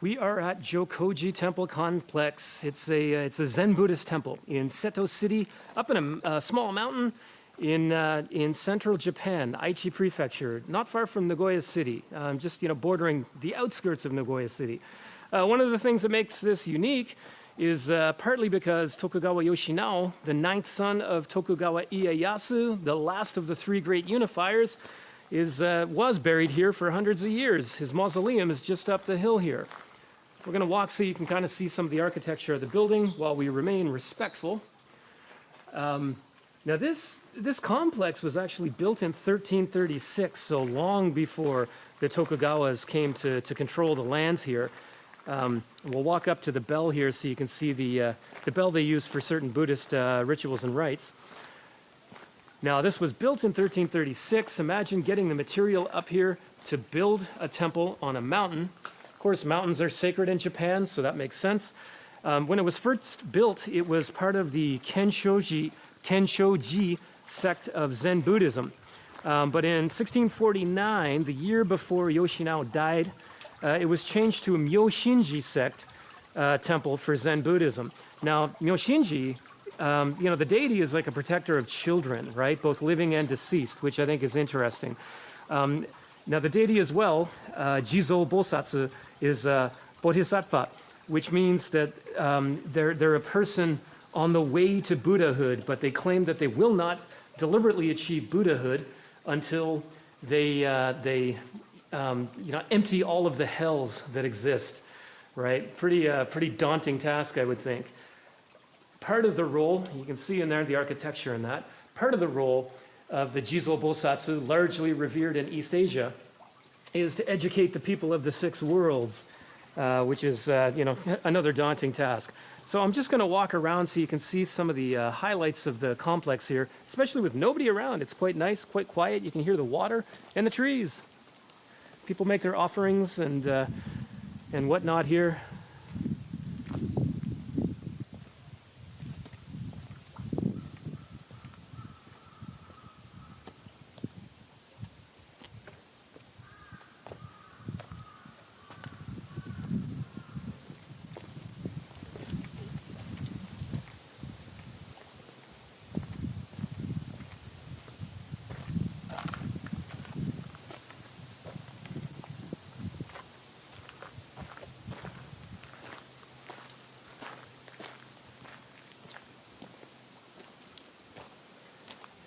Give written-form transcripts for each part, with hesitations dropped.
We are at Jokoji Temple complex. It's a Zen Buddhist temple in Seto City, up in a small mountain in central Japan, Aichi Prefecture, not far from Nagoya City, just bordering the outskirts of Nagoya City. One of the things that makes this unique is partly because Tokugawa Yoshinao, the ninth son of Tokugawa Ieyasu, the last of the three great unifiers, was buried here for hundreds of years. His mausoleum is just up the hill here. We're going to walk so you can kind of see some of the architecture of the building while we remain respectful. Now this complex was actually built in 1336, so long before the Tokugawas came to control the lands here. We'll walk up to the bell here so you can see the bell they use for certain Buddhist rituals and rites. Now this was built in 1336. Imagine getting the material up here to build a temple on a mountain. Of course, mountains are sacred in Japan, so that makes sense. When it was first built, it was part of the Kenshoji sect of Zen Buddhism. But in 1649, the year before Yoshinao died, it was changed to a Myoshinji sect temple for Zen Buddhism. Now, Myoshinji, the deity is like a protector of children, right? Both living and deceased, which I think is interesting. Now, the deity as well, Jizo Bosatsu, is Bodhisattva, which means that they're a person on the way to Buddhahood, but they claim that they will not deliberately achieve Buddhahood until they empty all of the hells that exist, right? Pretty daunting task, I would think. Part of the role, you can see in there the architecture in that, part of the role of the Jizo Bosatsu, largely revered in East Asia, is to educate the people of the six worlds, which is, another daunting task. So I'm just going to walk around so you can see some of the highlights of the complex here, especially with nobody around. It's quite nice, quite quiet. You can hear the water and the trees. People make their offerings and whatnot here.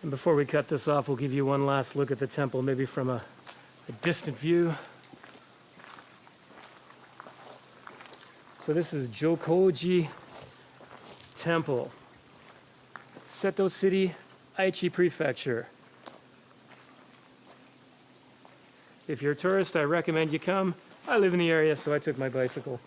And before we cut this off, we'll give you one last look at the temple, maybe from a distant view. So this is Jokoji Temple, Seto City, Aichi Prefecture. If you're a tourist, I recommend you come. I live in the area, so I took my bicycle.